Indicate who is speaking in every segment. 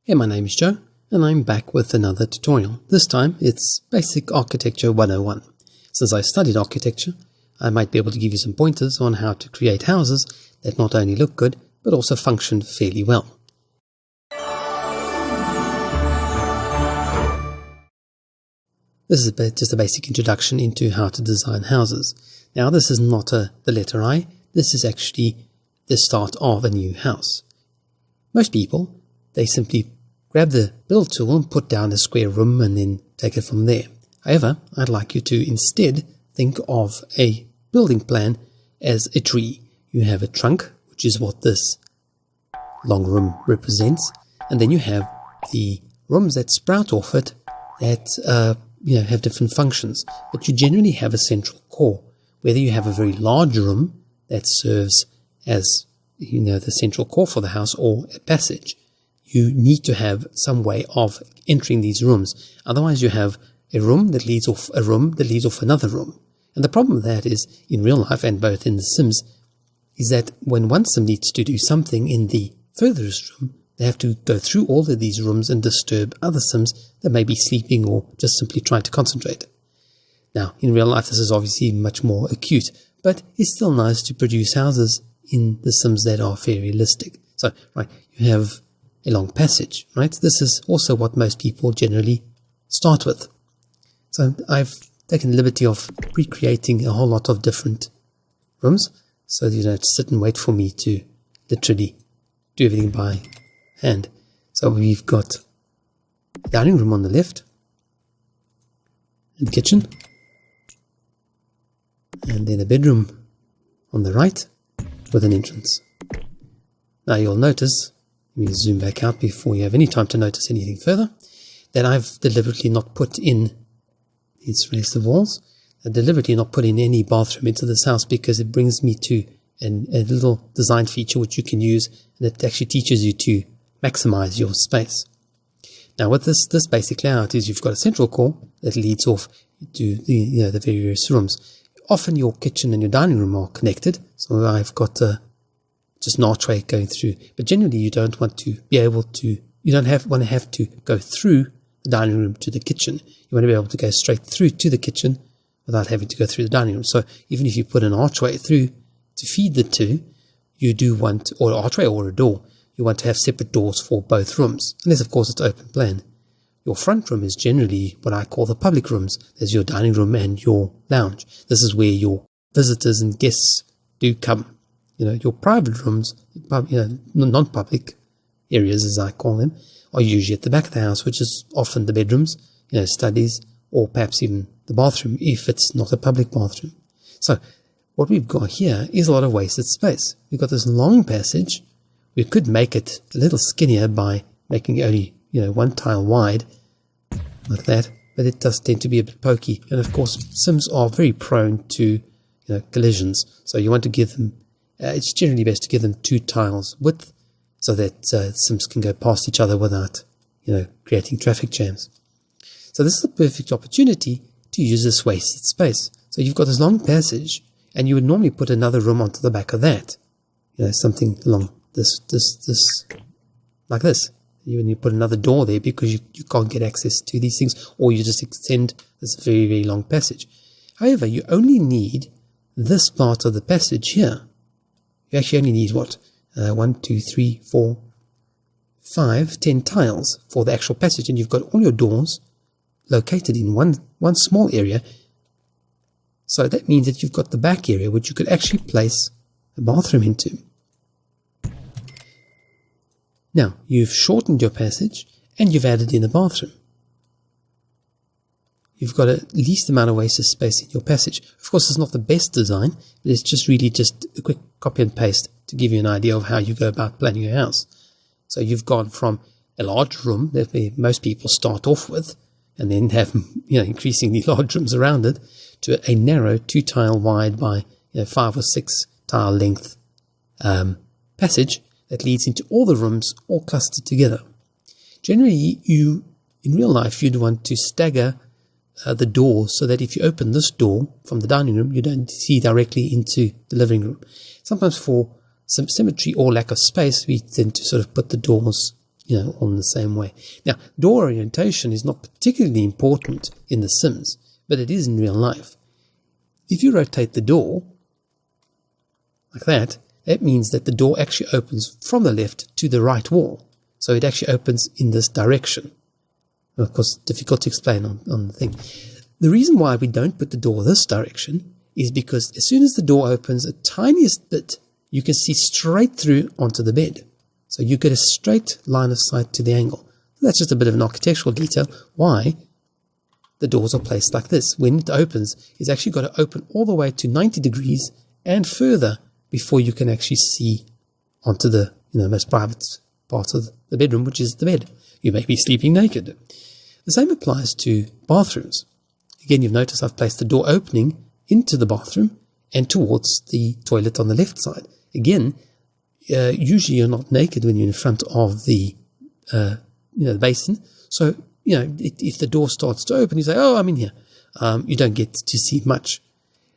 Speaker 1: Hey, my name is Joe, and I'm back with another tutorial. This time, it's Basic Architecture 101. Since I studied architecture, I might be able to give you some pointers on how to create houses that not only look good, but also function fairly well. This is just a basic introduction into how to design houses. Now, this is not the letter I. This is actually the start of a new house. Most people, they simply grab the build tool and put down a square room and then take it from there. However, I'd like you to instead think of a building plan as a tree. You have a trunk, which is what this long room represents, and then you have the rooms that sprout off it that have different functions. But you generally have a central core. Whether you have a very large room that serves as the central core for the house or a passage, you need to have some way of entering these rooms. Otherwise, you have a room that leads off a room that leads off another room. And the problem with that is, in real life and both in the Sims, is that when one Sim needs to do something in the furthest room, they have to go through all of these rooms and disturb other Sims that may be sleeping or just simply trying to concentrate. Now, in real life, this is obviously much more acute, but it's still nice to produce houses in the Sims that are very realistic. So, right, you have a long passage, right? This is also what most people generally start with. So I've taken the liberty of recreating a whole lot of different rooms, so you don't sit and wait for me to literally do everything by hand. So we've got a dining room on the left, and the kitchen, and then a bedroom on the right with an entrance. Now you'll notice, let me zoom back out before you have any time to notice anything further, that I've deliberately not put in, let's raise the walls, I've deliberately not put in any bathroom into this house because it brings me to a little design feature which you can use, and it actually teaches you to maximize your space. Now with this basic layout is you've got a central core that leads off to the various rooms. Often your kitchen and your dining room are connected, so I've got just an archway going through, but generally you don't want to be able to, you don't want to have to go through the dining room to the kitchen. You want to be able to go straight through to the kitchen without having to go through the dining room. So even if you put an archway through to feed the two, you do want, or an archway or a door, you want to have separate doors for both rooms, unless of course it's open plan. Your front room is generally what I call the public rooms. There's your dining room and your lounge. This is where your visitors and guests do come. Your private rooms, non-public areas as I call them, are usually at the back of the house, which is often the bedrooms, studies, or perhaps even the bathroom if it's not a public bathroom. So what we've got here is a lot of wasted space. We've got this long passage. We could make it a little skinnier by making it only, one tile wide, like that, but it does tend to be a bit pokey. And of course, Sims are very prone to, collisions. So you want to give them, it's generally best to give them 2 tiles width so that Sims can go past each other without, creating traffic jams. So this is a perfect opportunity to use this wasted space. So you've got this long passage, and you would normally put another room onto the back of that, something along this, like this. You put another door there because you can't get access to these things, or you just extend this very, very long passage. However, you only need this part of the passage here. You actually only need 1, 2, 3, 4, 5, 10 tiles for the actual passage, and you've got all your doors located in one small area. So that means that you've got the back area which you could actually place a bathroom into. Now, you've shortened your passage and you've added in a bathroom. You've got a least amount of wasted space in your passage. Of course, it's not the best design, but it's just really just a quick copy and paste to give you an idea of how you go about planning your house. So you've gone from a large room that most people start off with, and then have increasingly large rooms around it, to a narrow 2 tile wide by 5 or 6 tile length passage that leads into all the rooms all clustered together. Generally, in real life, you'd want to stagger the doors so that if you open this door from the dining room, you don't see directly into the living room. Sometimes for some symmetry or lack of space, we tend to sort of put the doors, all in the same way. Now, door orientation is not particularly important in The Sims, but it is in real life. If you rotate the door like that, that means that the door actually opens from the left to the right wall. So it actually opens in this direction. Of course, difficult to explain on the thing. The reason why we don't put the door this direction is because as soon as the door opens a tiniest bit, you can see straight through onto the bed. So you get a straight line of sight to the angle. That's just a bit of an architectural detail why the doors are placed like this. When it opens, it's actually got to open all the way to 90 degrees and further before you can actually see onto the most private part of the bedroom, which is the bed. You may be sleeping naked. The same applies to bathrooms. Again, you've noticed I've placed the door opening into the bathroom and towards the toilet on the left side. Again, usually you're not naked when you're in front of the the basin. So, if the door starts to open, you say, oh, I'm in here. You don't get to see much.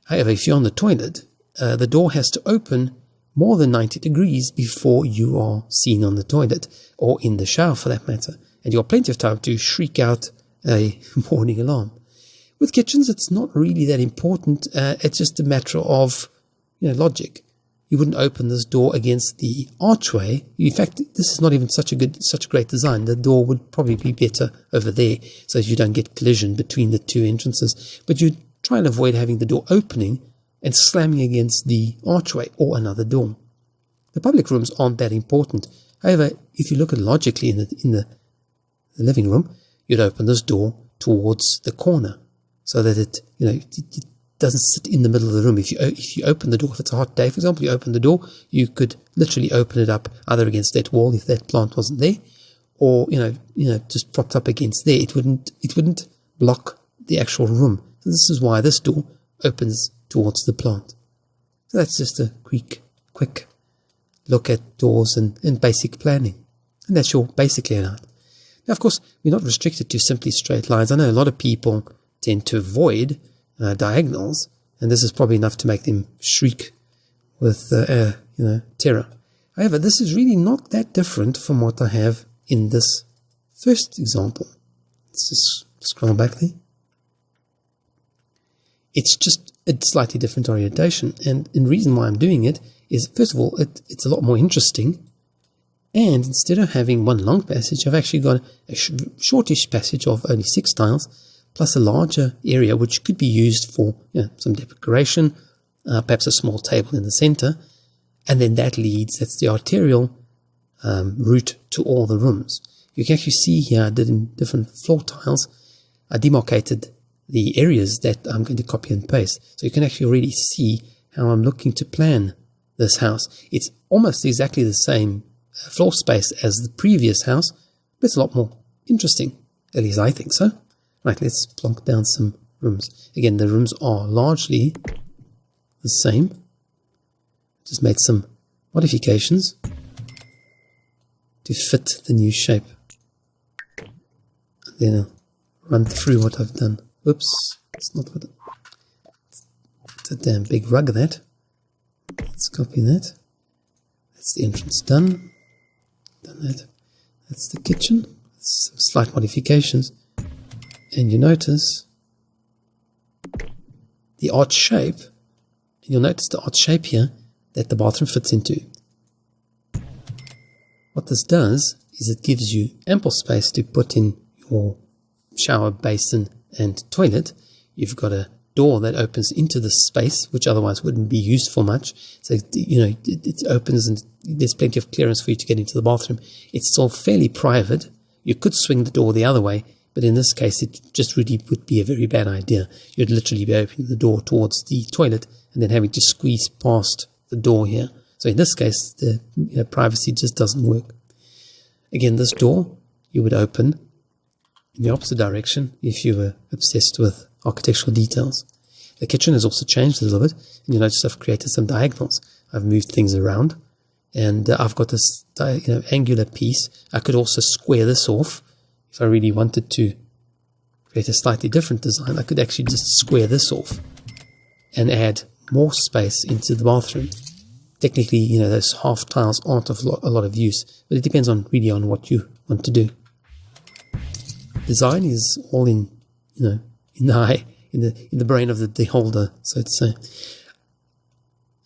Speaker 1: However, if you're on the toilet, the door has to open more than 90 degrees before you are seen on the toilet or in the shower for that matter. And you've got plenty of time to shriek out a warning alarm. With kitchens, it's not really that important. It's just a matter of logic. You wouldn't open this door against the archway. In fact, this is not even such a great design. The door would probably be better over there so that you don't get collision between the two entrances. But you try and avoid having the door opening and slamming against the archway or another door. The public rooms aren't that important. However, if you look at it logically in the living room, you'd open this door towards the corner so that it doesn't sit in the middle of the room. If you open the door, if it's a hot day, for example, you open the door, you could literally open it up either against that wall if that plant wasn't there, or just propped up against there. It wouldn't block the actual room. So this is why this door opens towards the plant. So that's just a quick look at doors and basic planning. And that's your basic layout. Now, of course, we're not restricted to simply straight lines. I know a lot of people tend to avoid diagonals, and this is probably enough to make them shriek with terror. However, this is really not that different from what I have in this first example. Let's just scroll back there. It's just a slightly different orientation, and the reason why I'm doing it is, first of all, it's a lot more interesting, and instead of having one long passage, I've actually got a shortish passage of only 6 tiles, plus a larger area which could be used for some decoration, perhaps a small table in the center, and then that's the arterial route to all the rooms. You can actually see here I did in different floor tiles, I demarcated the areas that I'm going to copy and paste. So you can actually already see how I'm looking to plan this house. It's almost exactly the same floor space as the previous house, but it's a lot more interesting. At least I think so. Right, let's plonk down some rooms. Again, the rooms are largely the same. Just made some modifications to fit the new shape. And then I'll run through what I've done. Oops, it's not what it's a damn big rug, that. Let's copy that. That's the entrance done. Done that. That's the kitchen. Some slight modifications. And you notice the arch shape. And you'll notice the arch shape here that the bathroom fits into. What this does is it gives you ample space to put in your shower, basin, and toilet. You've got a door that opens into this space, which otherwise wouldn't be used for much. So, it opens and there's plenty of clearance for you to get into the bathroom. It's still fairly private. You could swing the door the other way, but in this case, it just really would be a very bad idea. You'd literally be opening the door towards the toilet and then having to squeeze past the door here. So in this case, the privacy just doesn't work. Again, this door you would open in the opposite direction if you were obsessed with architectural details. The kitchen has also changed a little bit, and you notice I've created some diagonals. I've moved things around, and I've got this angular piece. I could also square this off if I really wanted to create a slightly different design. I could actually just square this off and add more space into the bathroom. Technically, those half tiles aren't of a lot of use, but it depends on what you want to do. Design is all in the eye, in the brain of the beholder, so to say.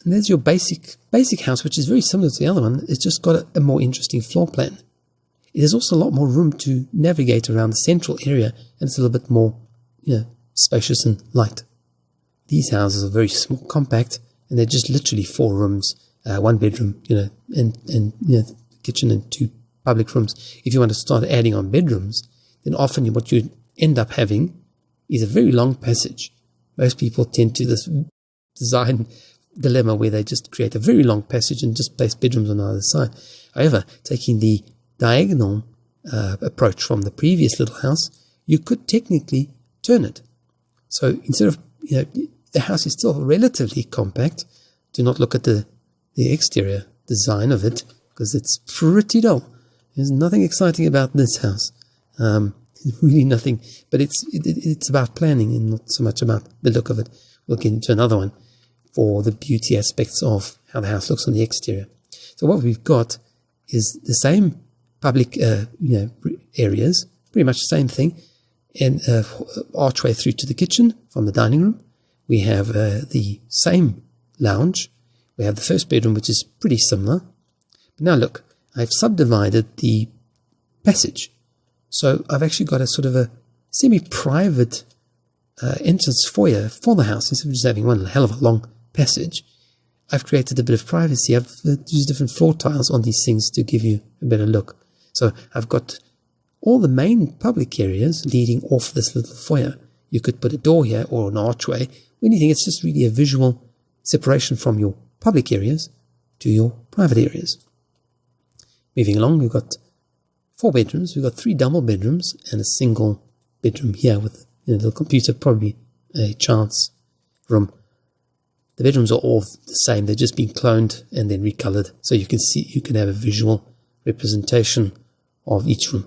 Speaker 1: And there's your basic house, which is very similar to the other one. It's just got a more interesting floor plan. There's also a lot more room to navigate around the central area, and it's a little bit more, spacious and light. These houses are very small, compact, and they're just literally 4 rooms, 1 bedroom, and kitchen and 2 public rooms. If you want to start adding on bedrooms, then often what you end up having is a very long passage. Most people tend to this design dilemma where they just create a very long passage and just place bedrooms on either side. However, taking the diagonal approach from the previous little house, you could technically turn it. So instead of, the house is still relatively compact. Do not look at the exterior design of it, because it's pretty dull. There's nothing exciting about this house. Really nothing, but it's about planning and not so much about the look of it. We'll get into another one for the beauty aspects of how the house looks on the exterior. So what we've got is the same public areas, pretty much the same thing, and archway through to the kitchen from the dining room. We have the same lounge. We have the first bedroom, which is pretty similar. But now look, I've subdivided the passage. So I've actually got a sort of a semi-private entrance foyer for the house. Instead of just having one hell of a long passage, I've created a bit of privacy. I've used different floor tiles on these things to give you a better look. So I've got all the main public areas leading off this little foyer. You could put a door here or an archway or anything. It's just really a visual separation from your public areas to your private areas. Moving along, we've got 4 bedrooms. We've got 3 double bedrooms and a single bedroom here with a little computer, probably a child's room. The bedrooms are all the same. They're just been cloned and then recolored, so you can have a visual representation of each room.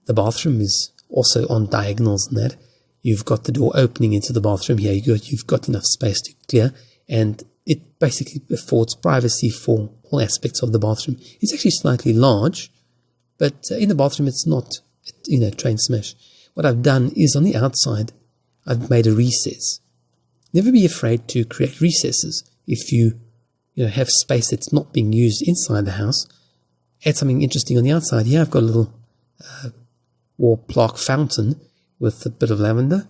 Speaker 1: The bathroom is also on diagonals in that. You've got the door opening into the bathroom here. You've got enough space to clear, and it basically affords privacy for all aspects of the bathroom. It's actually slightly large, but in the bathroom it's not, train smash. What I've done is on the outside, I've made a recess. Never be afraid to create recesses. If you have space that's not being used inside the house, add something interesting on the outside. Here I've got a little wall plaque fountain with a bit of lavender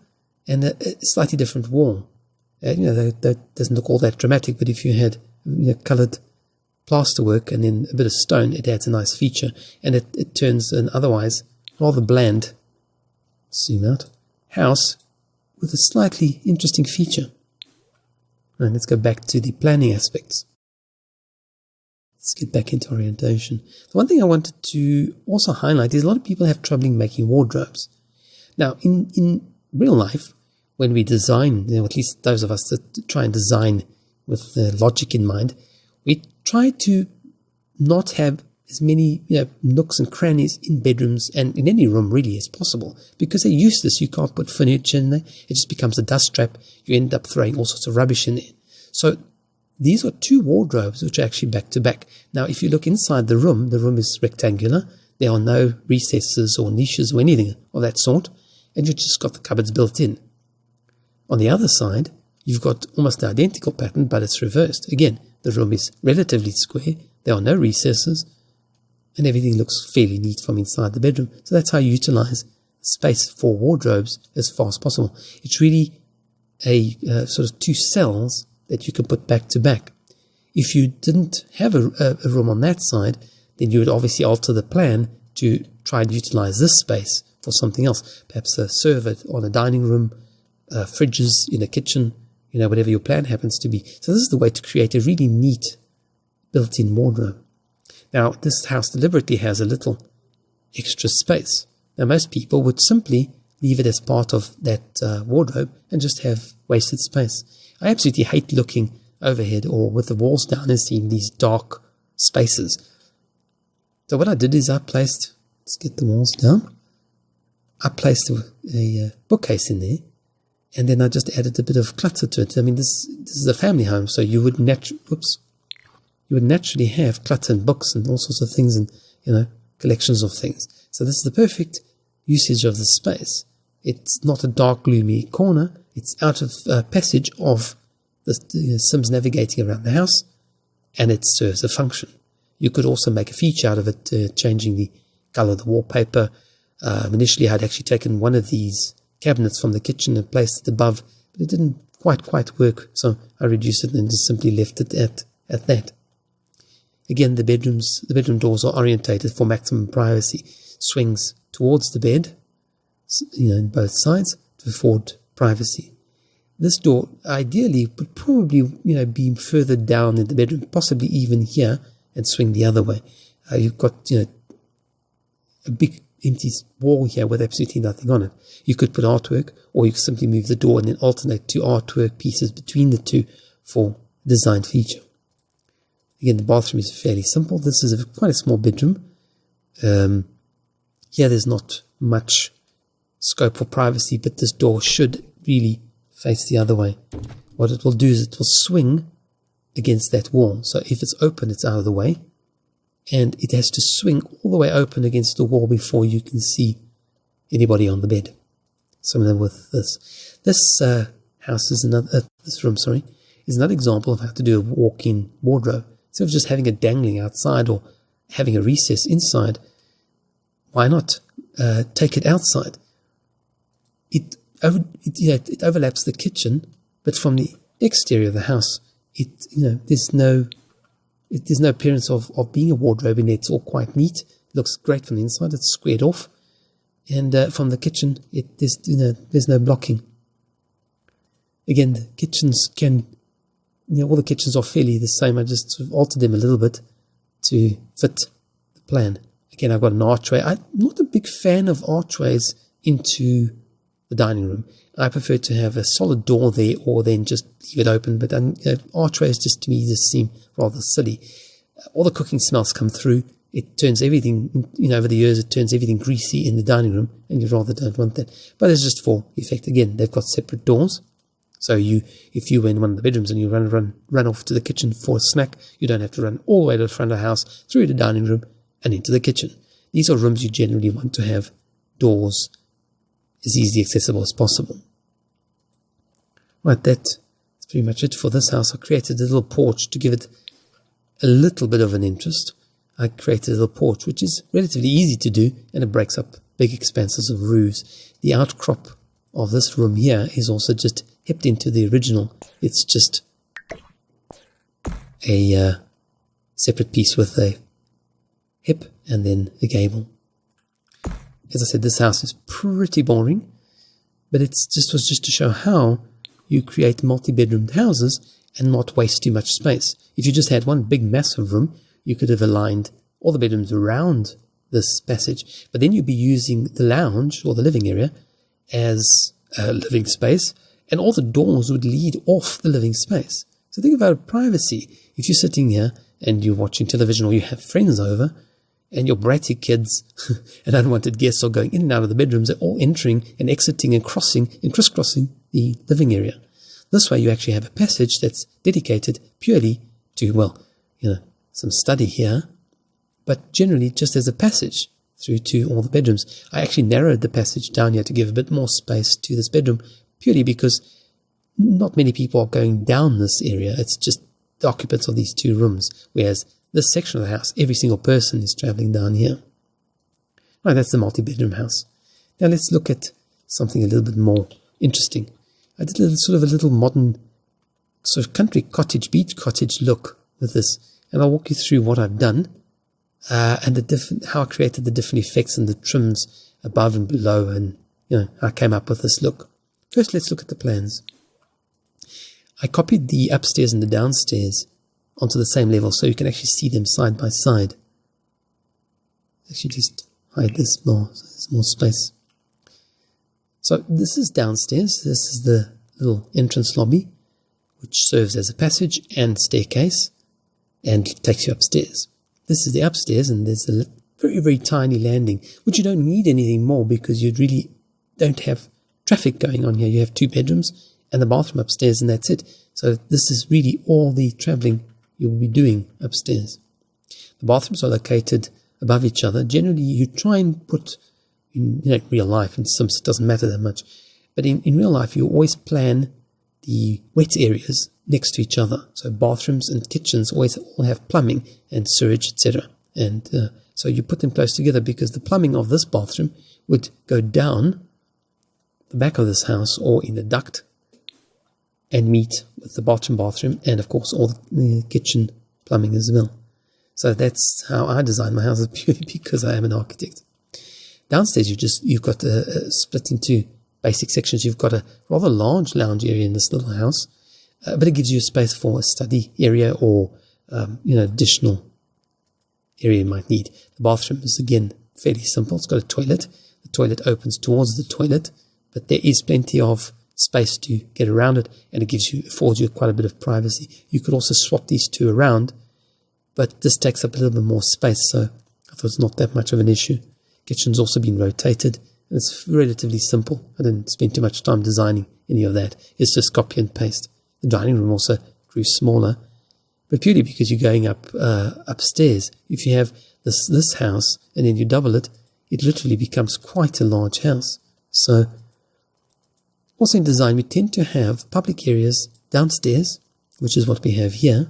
Speaker 1: and a slightly different wall. That doesn't look all that dramatic, but if you had coloured plasterwork and then a bit of stone, it adds a nice feature, and it turns an otherwise rather bland, zoom out, house with a slightly interesting feature. And let's go back to the planning aspects. Let's get back into orientation. The one thing I wanted to also highlight is a lot of people have trouble making wardrobes. Now, in real life, when we design, at least those of us that try and design with logic in mind, we try to not have as many nooks and crannies in bedrooms and in any room really as possible, because they're useless. You can't put furniture in there. It just becomes a dust trap. You end up throwing all sorts of rubbish in there. So these are 2 wardrobes which are actually back to back. Now, if you look inside the room is rectangular. There are no recesses or niches or anything of that sort, and you've just got the cupboards built in. On the other side, you've got almost the identical pattern, but it's reversed. Again, the room is relatively square. There are no recesses, and everything looks fairly neat from inside the bedroom. So that's how you utilize space for wardrobes as far as possible. It's really a sort of 2 cells that you can put back to back. If you didn't have a room on that side, then you would obviously alter the plan to try and utilize this space for something else. Perhaps a server on a dining room, fridges in a kitchen, whatever your plan happens to be. So this is the way to create a really neat built-in wardrobe. Now, this house deliberately has a little extra space. Now, most people would simply leave it as part of that wardrobe and just have wasted space. I absolutely hate looking overhead or with the walls down and seeing these dark spaces. So what I did is let's get the walls down. I placed a bookcase in there, and then I just added a bit of clutter to it. I mean, this is a family home, so you would naturally have clutter and books and all sorts of things, and collections of things. So this is the perfect usage of the space. It's not a dark, gloomy corner. It's out of passage of the Sims navigating around the house, and it serves a function. You could also make a feature out of it, changing the color of the wallpaper. Initially, I'd actually taken one of these cabinets from the kitchen and placed it above, but it didn't quite work, so I reduced it and just simply left it at that. Again, the bedroom doors are orientated for maximum privacy. Swings towards the bed, in both sides, to afford privacy. This door, ideally, would probably, be further down in the bedroom, possibly even here, and swing the other way. You've got, a big empty wall here with absolutely nothing on it. You could put artwork, or you could simply move the door and then alternate two artwork pieces between the two for a design feature. Again, the bathroom is fairly simple. This is quite a small bedroom. Here there's not much scope for privacy, but this door should really face the other way. What it will do is it will swing against that wall. So if it's open, it's out of the way. And it has to swing all the way open against the wall before you can see anybody on the bed. Similar with this. This house is this room, is another example of how to do a walk-in wardrobe. Instead of just having it dangling outside or having a recess inside, why not take it outside? It overlaps the kitchen, but from the exterior of the house, there's no appearance of being a wardrobe in there. It's all quite neat. It looks great from the inside. It's squared off, and from the kitchen, there's no blocking. Again, the kitchens all the kitchens are fairly the same. I just sort of altered them a little bit to fit the plan. Again, I've got an archway. I'm not a big fan of archways into the dining room. I prefer to have a solid door there, or then just leave it open. But archways just to me just seem rather silly. All the cooking smells come through. It turns everything, over the years, it turns everything greasy in the dining room, and you rather don't want that. But it's just for effect. Again, they've got separate doors. So if you were in one of the bedrooms and you run off to the kitchen for a snack, you don't have to run all the way to the front of the house, through the dining room, and into the kitchen. These are rooms you generally want to have doors as easily accessible as possible. Right, that's pretty much it for this house. I created a little porch to give it a little bit of an interest. I created a little porch, which is relatively easy to do, and it breaks up big expanses of roofs. The outcrop of this room here is also just hipped into the original. It's just a separate piece with a hip and then a gable. As I said, this house is pretty boring, but was just to show how you create multi-bedroomed houses and not waste too much space. If you just had one big massive room, you could have aligned all the bedrooms around this passage, but then you'd be using the lounge or the living area as a living space, and all the doors would lead off the living space. So think about privacy. If you're sitting here and you're watching television, or you have friends over, and your bratty kids and unwanted guests are going in and out of the bedrooms, they're all entering and exiting and crossing and crisscrossing the living area. This way you actually have a passage that's dedicated purely to, some study here, but generally just as a passage through to all the bedrooms. I actually narrowed the passage down here to give a bit more space to this bedroom, purely because not many people are going down this area. It's just the occupants of these two rooms, whereas this section of the house, every single person is traveling down here. Right, that's the multi-bedroom house. Now let's look at something a little bit more interesting. I did a little modern sort of country cottage, beach cottage look with this, and I'll walk you through what I've done and how I created the different effects and the trims above and below, and how I came up with this look. First, let's look at the plans. I copied the upstairs and the downstairs onto the same level, so you can actually see them side by side. Actually, just hide this more, so there's more space. So this is downstairs. This is the little entrance lobby, which serves as a passage and staircase, and takes you upstairs. This is the upstairs, and there's a very, very tiny landing, which you don't need anything more because you really don't have traffic going on here. You have two bedrooms and the bathroom upstairs, and that's it. So this is really all the traveling you will be doing upstairs. The bathrooms are located above each other. Generally, you try and put, in real life, in Sims it doesn't matter that much, but in real life you always plan the wet areas next to each other. So bathrooms and kitchens always all have plumbing and sewage, etc. And so you put them close together because the plumbing of this bathroom would go down the back of this house or in the duct and meet with the bottom bathroom and, of course, all the kitchen plumbing as well. So that's how I design my houses, purely because I am an architect. Downstairs, you've got split into basic sections. You've got a rather large lounge area in this little house, but it gives you a space for a study area or additional area you might need. The bathroom is, again, fairly simple. It's got a toilet. The toilet opens towards the toilet, but there is plenty of space to get around it, and it affords you quite a bit of privacy. You could also swap these two around, but this takes up a little bit more space, so I thought it's not that much of an issue. Kitchen's also been rotated, and it's relatively simple. I didn't spend too much time designing any of that. It's just copy and paste. The dining room also grew smaller, but purely because you're going upstairs. If you have this house and then you double it, it literally becomes quite a large house. So also in design, we tend to have public areas downstairs, which is what we have here.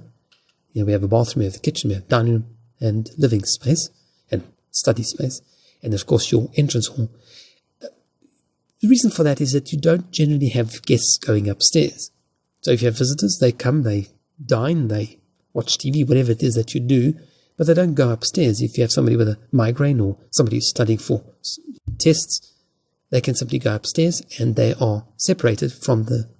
Speaker 1: We have a bathroom, we have the kitchen, we have dining room and living space and study space, and of course your entrance hall. The reason for that is that you don't generally have guests going upstairs. So if you have visitors, they come, they dine, they watch TV, whatever it is that you do, but they don't go upstairs. If you have somebody with a migraine or somebody who's studying for tests, they can simply go upstairs and they are separated from the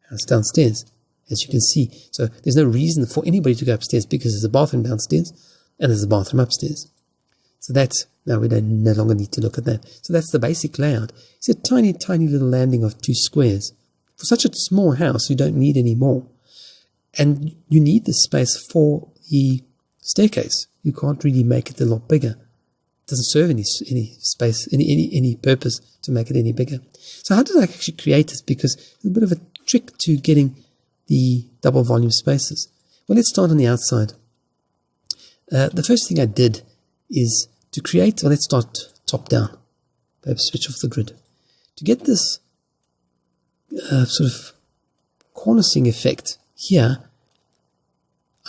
Speaker 1: house downstairs, as you can see. So there's no reason for anybody to go upstairs because there's a bathroom downstairs and there's a bathroom upstairs. So now we don't no longer need to look at that. So that's the basic layout. It's a tiny, tiny little landing of 2 squares. For such a small house, you don't need any more. And you need the space for the staircase. You can't really make it a lot bigger. It doesn't serve any space, any purpose to make it any bigger. So how did I actually create this? Because it's a bit of a trick to getting the double volume spaces. Well, let's start on the outside. The first thing I did is to create, let's start top down. Perhaps switch off the grid. To get this sort of cornicing effect here,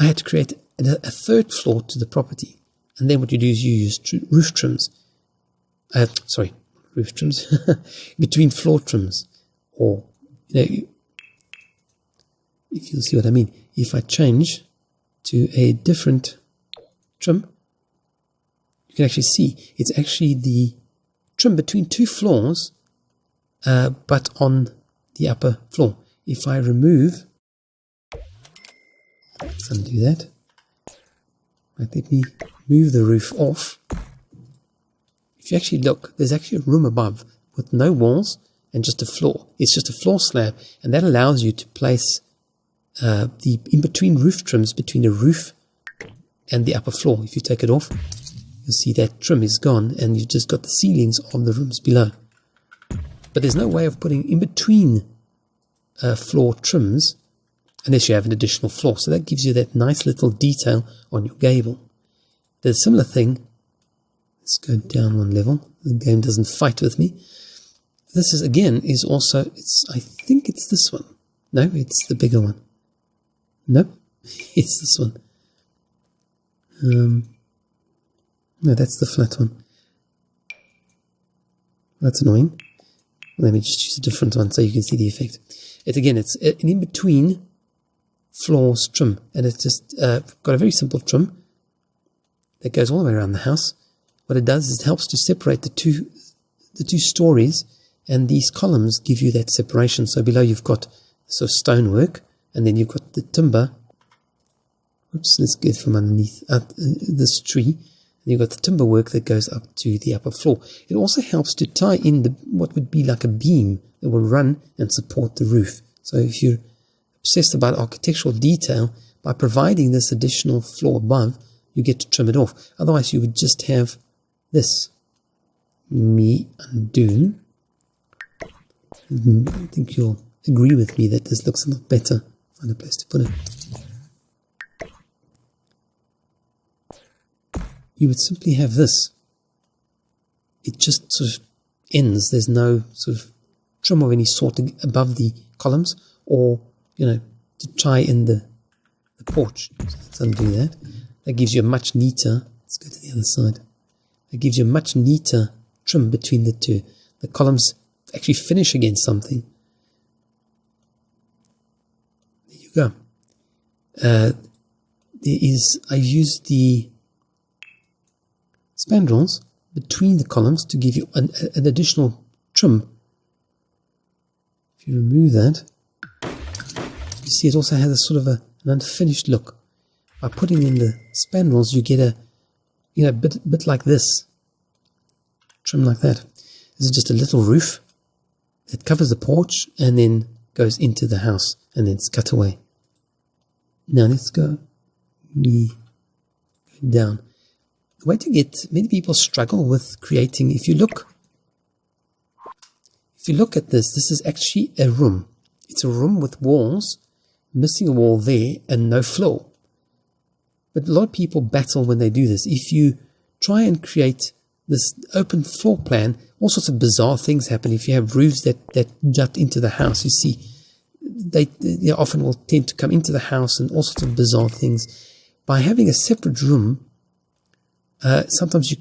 Speaker 1: I had to create a third floor to the property. And then what you do is you use roof trims. Roof trims. Between floor trims. Or, if you'll see what I mean. If I change to a different trim, you can actually see it's actually the trim between 2 floors, but on the upper floor. If I remove, let's undo that. Right, let me move the roof off. If you actually look, there's actually a room above with no walls and just a floor. It's just a floor slab, and that allows you to place the in-between roof trims between the roof and the upper floor. If you take it off, you'll see that trim is gone, and you've just got the ceilings of the rooms below. But there's no way of putting in-between floor trims unless you have an additional floor. So that gives you that nice little detail on your gable. The similar thing, let's go down one level. The game doesn't fight with me. This is, again, is also, I think it's this one. No, it's the bigger one. Nope, it's this one. No, that's the flat one. That's annoying. Let me just use a different one so you can see the effect. It's an in-between floors trim, and it's just got a very simple trim that goes all the way around the house. What it does is it helps to separate the two stories, and these columns give you that separation. So below you've got sort of stonework, and then you've got the timber. Oops, let's get from underneath this tree. And you've got the timber work that goes up to the upper floor. It also helps to tie in what would be like a beam that will run and support the roof. So if you're obsessed about architectural detail, by providing this additional floor above, you get to trim it off. Otherwise, you would just have this. Me undo. I think you'll agree with me that this looks a lot better. Find a place to put it. you would simply have this. It just sort of ends. There's no sort of trim of any sort above the columns, or, to tie in the porch. So let's undo that. That gives you a much neater, let's go to the other side. That gives you a much neater trim between the two. The columns actually finish against something. There you go. I've used the spandrels between the columns to give you an additional trim. If you remove that, you see it also has a sort of an unfinished look. By putting in the spandrels, you get a bit like this, trim like that. This is just a little roof that covers the porch and then goes into the house, and then it's cut away. Now let's go down. The way to get, many people struggle with creating, if you look at this is actually a room. It's a room with walls, missing a wall there, and no floor. But a lot of people battle when they do this. If you try and create this open floor plan, all sorts of bizarre things happen. If you have roofs that jut into the house, you see, they often will tend to come into the house, and all sorts of bizarre things. By having a separate room, sometimes you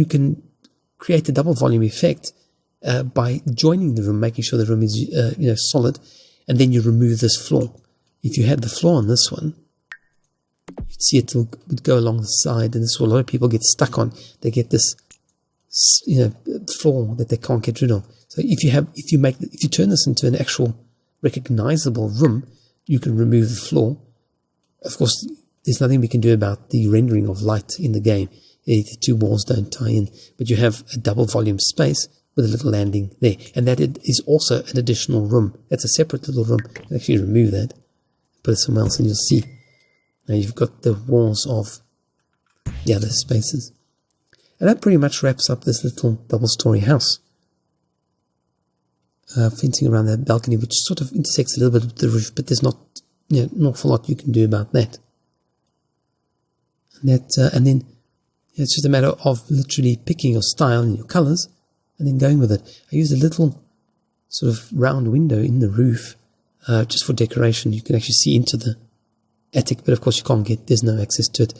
Speaker 1: can create a double volume effect by joining the room, making sure the room is solid, and then you remove this floor. If you had the floor on this one, you'd see it would go along the side, and this is what a lot of people get stuck on. They get this floor that they can't get rid of. So if you turn this into an actual recognizable room, you can remove the floor. Of course, there's nothing we can do about the rendering of light in the game. The two walls don't tie in, but you have a double volume space with a little landing there, and that is also an additional room. That's a separate little room. You can actually remove that, put it somewhere else, and you'll see. Now you've got the walls of the other spaces. And that pretty much wraps up this little double-story house. Fencing around that balcony, which sort of intersects a little bit with the roof, but there's not an awful lot you can do about that. And then it's just a matter of literally picking your style and your colors and then going with it. I used a little sort of round window in the roof just for decoration. You can actually see into the attic, but of course there's no access to it.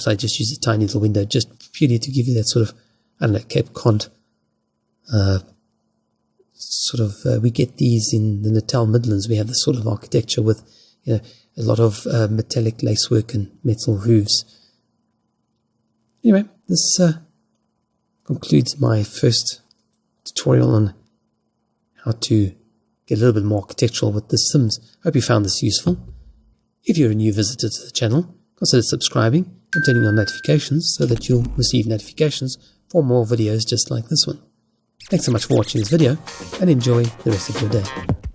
Speaker 1: So I just used a tiny little window just purely to give you that sort of, Cape Cod we get these in the Natal Midlands. We have this sort of architecture with, a lot of metallic lacework and metal roofs. Anyway, this concludes my first tutorial on how to get a little bit more architectural with The Sims. Hope you found this useful. If you're a new visitor to the channel, consider subscribing and turning on notifications so that you'll receive notifications for more videos just like this one. Thanks so much for watching this video, and enjoy the rest of your day.